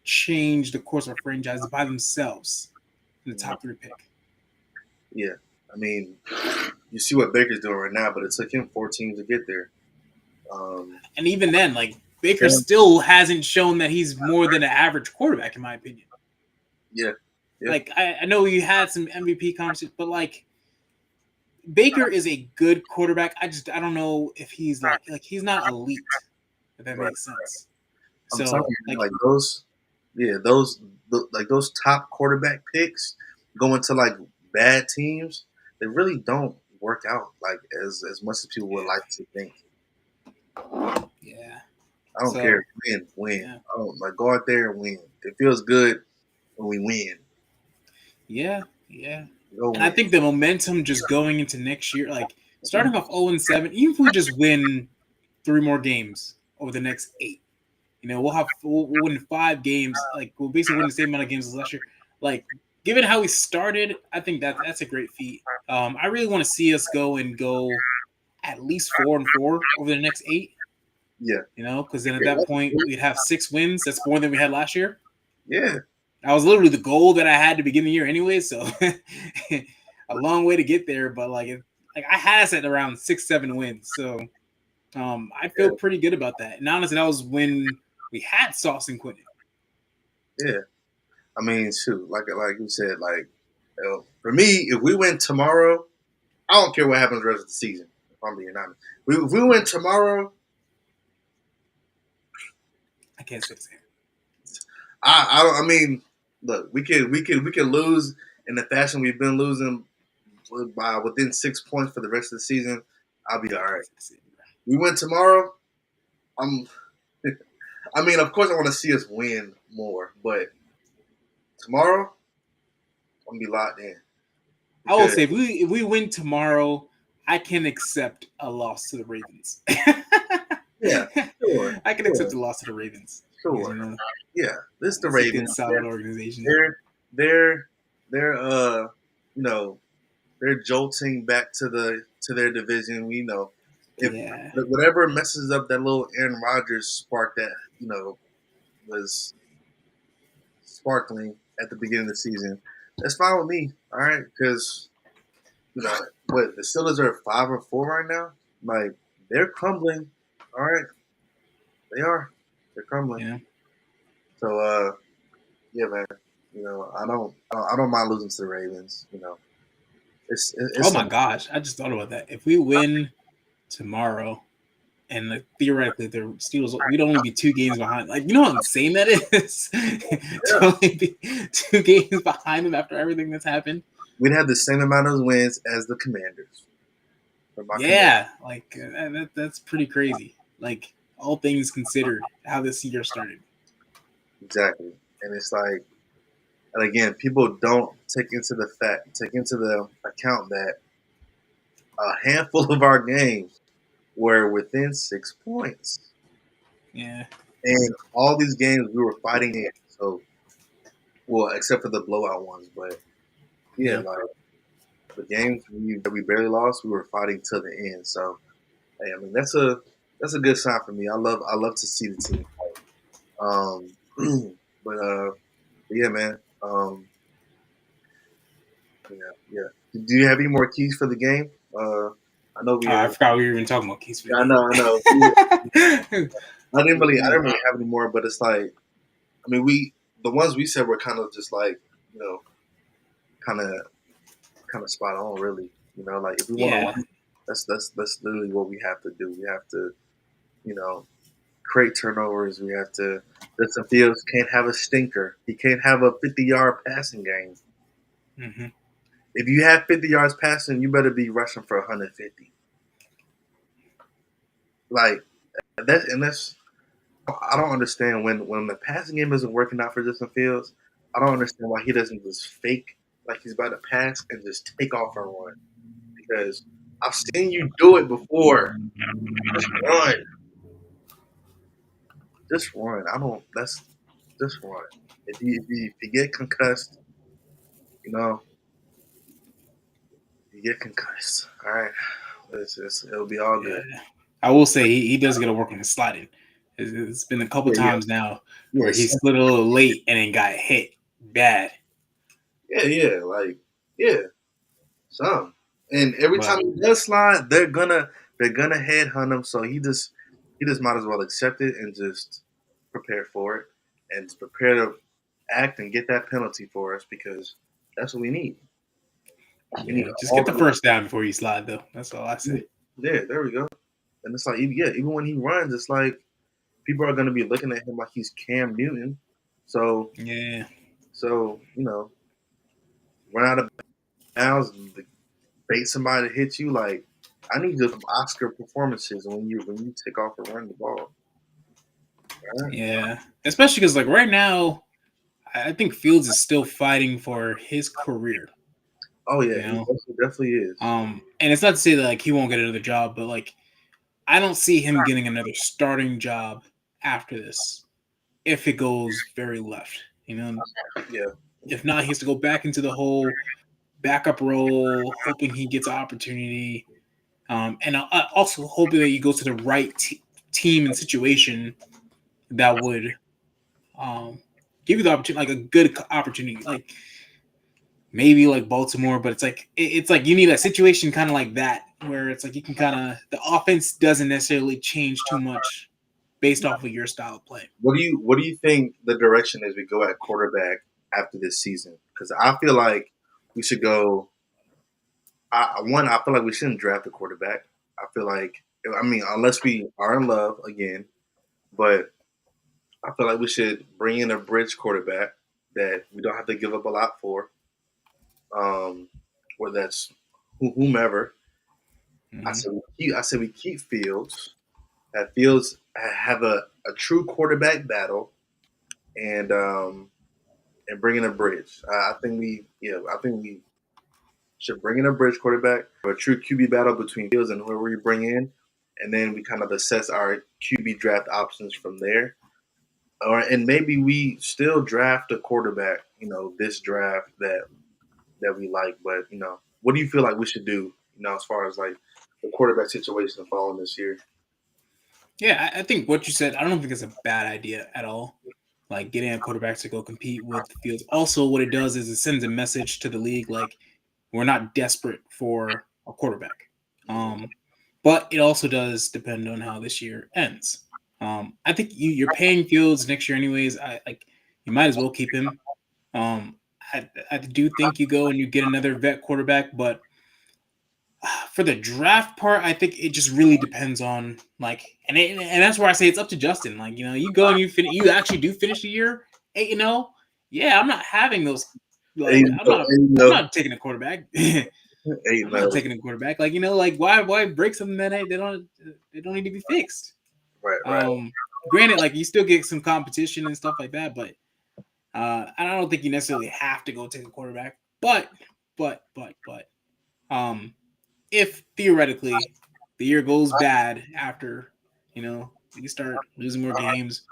changed the course of a franchise by themselves in the top 3 pick. Yeah. I mean, you see what Baker's doing right now, but it took him 4 teams to get there. And even then, like, Baker still hasn't shown that he's more than an average quarterback, in my opinion. Yeah. Like, I know you had some MVP conversations, but, like, Baker is a good quarterback. I don't know if he's like he's not elite, if that makes sense. I'm telling you, those top quarterback picks going to like bad teams, they really don't work out like as much as people would like to think. Yeah. I don't care. Win. Yeah. I don't go out there and win. It feels good when we win. Yeah. And I think the momentum just going into next year, like starting off 0-7, even if we just win 3 more games over the next 8, you know, we'll win 5 games. Like, we'll basically win the same amount of games as last year. Like, given how we started, I think that's a great feat. I really want to see us go at least 4-4 over the next 8. Yeah. You know, because then at that point we'd have 6 wins. That's more than we had last year. Yeah. That was literally the goal that I had to begin the year anyway. So a long way to get there, but like I had us at around 6-7 wins. So I feel pretty good about that. And honestly, that was when we had Sauce and Quentin. Yeah. I mean, shoot, like you said, for me, if we win tomorrow, I don't care what happens the rest of the season. If I'm being honest, if we win tomorrow, I can't say the same. I mean, look, we can lose in the fashion we've been losing by within 6 points for the rest of the season. I'll be all right. We win tomorrow. I mean, of course, I want to see us win more, but tomorrow, I'm gonna be locked in. I will say, if we win tomorrow, I can accept a loss to the Ravens. Yeah, sure. I can accept a loss to the Ravens. Sure. You know, yeah, this is the Ravens. A solid organization. They're they're jolting back to their division. We know whatever messes up that little Aaron Rodgers spark that was sparkling at the beginning of the season, that's fine with me. All right, because the Steelers are 5-4 right now. Like, they're crumbling. All right, they are. They're crumbling. Yeah. So yeah, man. I don't mind losing to the Ravens. It's Oh my gosh, I just thought about that. If we win tomorrow, and like, theoretically the Steelers, we'd only be 2 games behind. Like, you know how insane that is to only be 2 games behind them after everything that's happened. We'd have the same amount of wins as the Commanders. Yeah, like that's pretty crazy. Like, all things considered, how this year started. Exactly, and it's like, and again, people don't take into the account that a handful of our games were within 6 points. Yeah. And all these games we were fighting in. So, well, except for the blowout ones, but yeah, like the games that we barely lost, we were fighting till the end. So, hey, I mean that's a good sign for me. I love to see the team fight. But yeah, man. Yeah. Do you have any more keys for the game? I know we. I forgot we were even talking about Keys. I know. I didn't really have any more, but it's like, I mean, the ones we said were kind of just like, kind of spot on, really. Like if we want to win, that's literally what we have to do. We have to, create turnovers. We have to. Justin Fields can't have a stinker. He can't have a 50-yard passing game. Mm-hmm. If you have 50 yards passing, you better be rushing for 150. Like that's. I don't understand when the passing game isn't working out for Justin Fields. I don't understand why he doesn't just fake like he's about to pass and just take off and run. Because I've seen you do it before. Just run. Just run. Just run. If you get concussed, you get concussed. All right. It'll be all good. Yeah. I will say he does get to work on his sliding. It's been a couple times now where he slid a little late and then got hit bad. Yeah. Some. And every time he does slide, they're gonna headhunt him. So he just might as well accept it and just prepare for it and prepare to act and get that penalty for us because that's what we need. Just get the first down before you slide, though. That's all I say. Yeah, there we go. And it's like, even when he runs, it's like people are going to be looking at him like he's Cam Newton. So run out of bounds, bait somebody to hit you. Like, I need some Oscar performances when you take off and run the ball. Right? Yeah, especially because like right now, I think Fields is still fighting for his career. Oh yeah, he definitely is. And it's not to say that like he won't get another job, but like I don't see him getting another starting job after this if it goes very left. Yeah. If not, he has to go back into the whole backup role, hoping he gets an opportunity, and also hoping that he goes to the right team and situation that would give you the opportunity, like a good opportunity, like maybe like Baltimore. But it's like you need a situation kind of like that where it's like you can kind of the offense doesn't necessarily change too much based off of your style of play. What do you think the direction is we go at quarterback after this season? Because I feel like we should go. I feel like we shouldn't draft a quarterback. I feel like, unless we are in love again, but I feel like we should bring in a bridge quarterback that we don't have to give up a lot for, or that's whomever. Mm-hmm. I said we keep Fields. That Fields have a true quarterback battle, and bring in a bridge. I think we should bring in a bridge quarterback, a true QB battle between Fields and whoever we bring in, and then we kind of assess our QB draft options from there. And maybe we still draft a quarterback, this draft that we like. But what do you feel like we should do, as far as like the quarterback situation following this year? Yeah, I think what you said, I don't think it's a bad idea at all. Like getting a quarterback to go compete with Fields. Also, what it does is it sends a message to the league like we're not desperate for a quarterback. But it also does depend on how this year ends. I think you're paying Fields next year anyways. You might as well keep him. I do think you go and you get another vet quarterback, but For the draft part, I think it just really depends on and that's where I say it's up to Justin. Like, you go and you actually do finish the year 8-0. Yeah, I'm not having those. Like, I'm not taking a quarterback. I'm not taking a quarterback. Like, why break something that they don't need to be fixed. Right. Granted, like, you still get some competition and stuff like that, but I don't think you necessarily have to go take a quarterback. But if theoretically the year goes bad after, you start losing more games,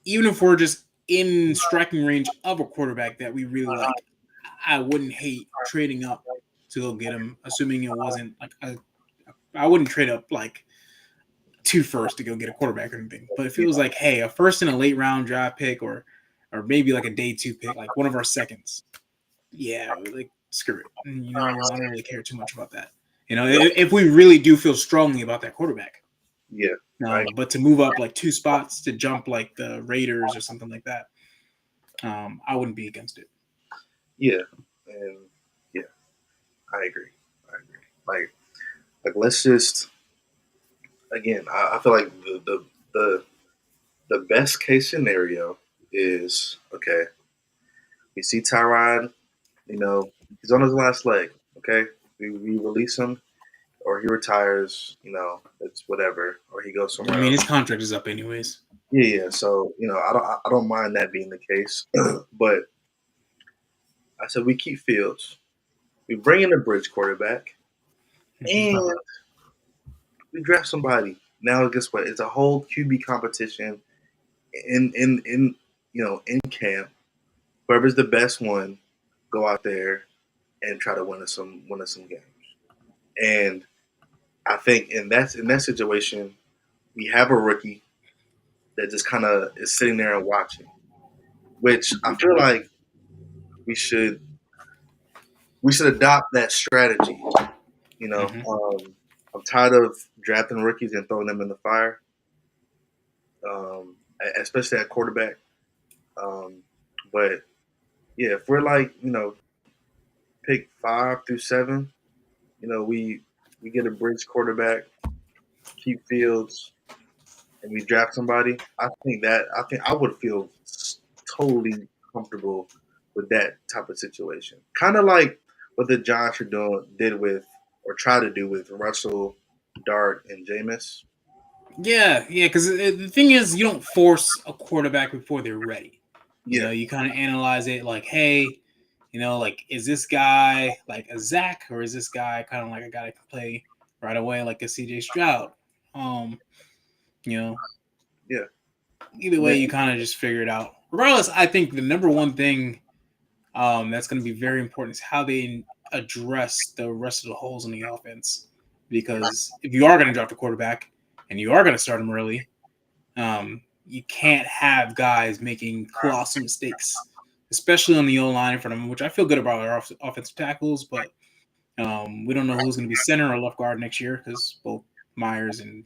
even if we're just in striking range of a quarterback that we really like, I wouldn't hate trading up to go get him, assuming it wasn't like I wouldn't trade up like 2 firsts to go get a quarterback or anything. But if it was like, hey, a first and a late round draft pick or maybe like a day 2 pick, like one of our seconds, yeah, like screw it. I don't really care too much about that. If we really do feel strongly about that quarterback. Yeah. But to move up like 2 spots to jump like the Raiders or something like that, I wouldn't be against it. Yeah, and yeah, I agree. Like let's just again. I feel like the best case scenario is okay. We see Tyrod. He's on his last leg. Okay, we release him, or he retires. It's whatever, or he goes somewhere. I mean, else. his contract is up anyways. Yeah. So I don't mind that being the case, but I said we keep Fields. We bring in a bridge quarterback, and we draft somebody. Now, guess what? It's a whole QB competition in camp. Whoever's the best one, go out there and try to win us some games. And I think in that situation, we have a rookie that just kind of is sitting there and watching, which I feel like we should adopt that strategy. I'm tired of drafting rookies and throwing them in the fire, especially at quarterback. But yeah, if we're like pick 5 through 7, we get a bridge quarterback, keep Fields, and we draft somebody. I think I would feel totally comfortable with that type of situation. Kind of like what the Giants did with or try to do with Russell, Dart, and Jameis. Yeah, because the thing is, you don't force a quarterback before they're ready. You kind of analyze it like, hey, like, is this guy like a Zach, or is this guy kind of like a guy that can play right away, like a CJ Stroud? Yeah. Either way, you kind of just figure it out. Regardless, I think the number one thing that's going to be very important is how they address the rest of the holes in the offense. Because if you are going to draft a quarterback and you are going to start him early, you can't have guys making colossal mistakes, especially on the O-line in front of them, which I feel good about our offensive tackles, but we don't know who's going to be center or left guard next year because both Myers and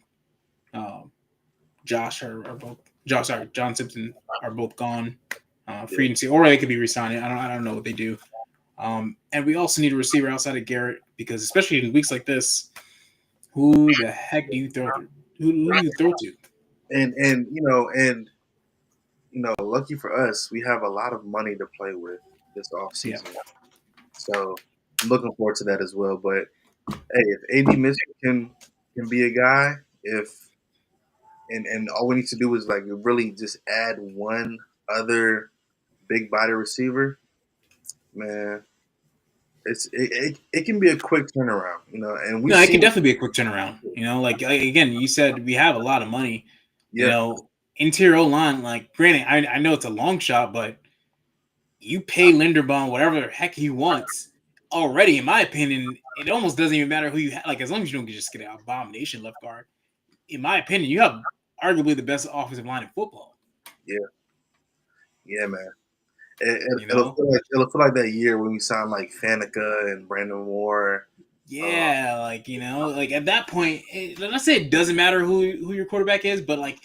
John Simpson are both gone. Free agency, or they could be re-signed. I don't know what they do. And we also need a receiver outside of Garrett because, especially in weeks like this, who the heck do you throw to? Who do you throw to? And lucky for us, we have a lot of money to play with this offseason. Yeah. So I'm looking forward to that as well. But hey, if AD Mitchell can be a guy, and all we need to do is like really just add one other big body receiver, man. It can be a quick turnaround, and it can definitely be a quick turnaround. Like again, you said we have a lot of money. Yeah. Interior O-line, like granted, I know it's a long shot, but you pay Linderbaum whatever the heck he wants already. In my opinion, it almost doesn't even matter who you have. Like as long as you don't just get an abomination left guard. In my opinion, you have arguably the best offensive line in football. Yeah, man. It'll feel like that year when we signed like Faneca and Brandon Moore. Yeah, like at that point, let's say it doesn't matter who your quarterback is, but like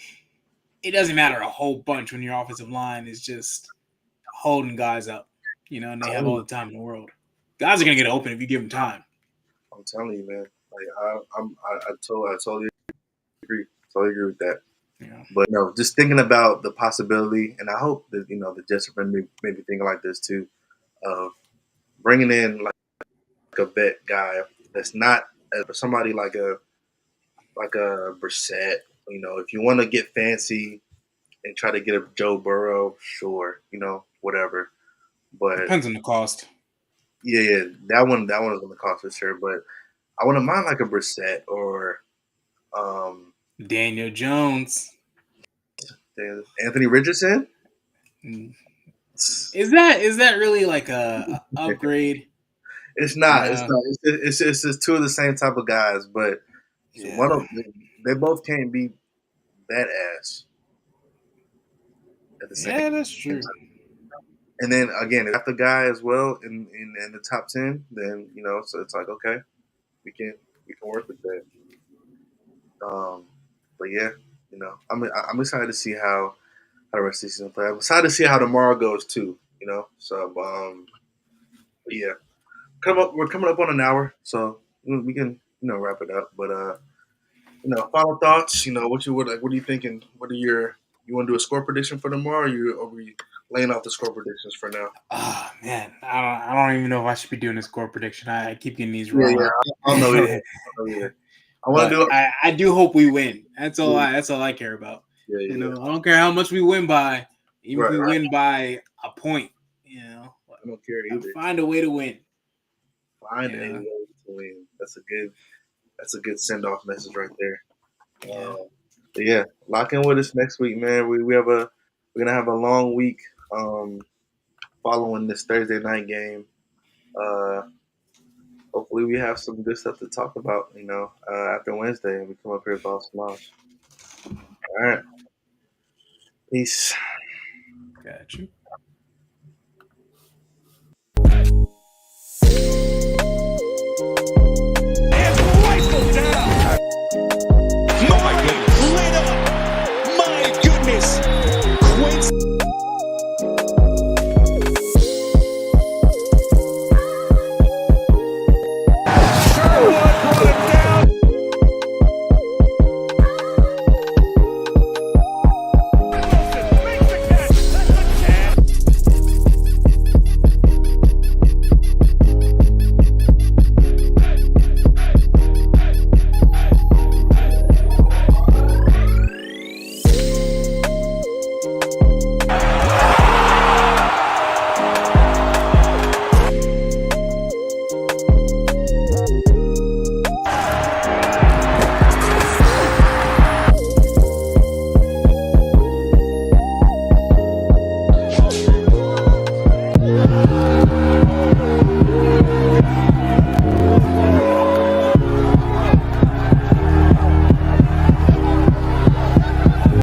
it doesn't matter a whole bunch when your offensive line is just holding guys up, and they have all the time in the world. Guys are gonna get open if you give them time. I'm telling you, man. Like I totally agree. Totally agree with that. Yeah. But just thinking about the possibility, and I hope that the Jets are maybe thinking like this too, of bringing in like a vet guy that's not somebody like a Brissett. If you want to get fancy and try to get a Joe Burrow, sure, whatever. But Depends on the cost. yeah, that one is going to cost for sure. But I wouldn't mind like a Brissett or Daniel Jones. Anthony Richardson. Is that really like a upgrade? It's not. Yeah. It's not. It's just two of the same type of guys, but one of they both can't be badass at the same. Yeah, that's true. And then again, if that's the guy as well in the top 10, then so it's like okay, we can work with that. But yeah, I'm excited to see how the rest of the season play. I'm excited to see how tomorrow goes too. So but yeah, we're coming up on an hour, so we can wrap it up. But final thoughts. What are you thinking? You want to do a score prediction for tomorrow? Or are we laying off the score predictions for now? Oh man, I don't even know if I should be doing a score prediction. I keep getting these wrong. Yeah, I don't know either. I want to do it. I do hope we win. That's all I care about. Yeah. I don't care how much we win by, even if we Right. win by a point. I don't care either. Find a way to win. Find a way to win. That's a good send off message right there. But yeah, lock in with us next week, man. We're gonna have a long week following this Thursday night game. Hopefully we have some good stuff to talk about, after Wednesday, and we come up here about some laughs. All right. Peace. Got you. My goodness.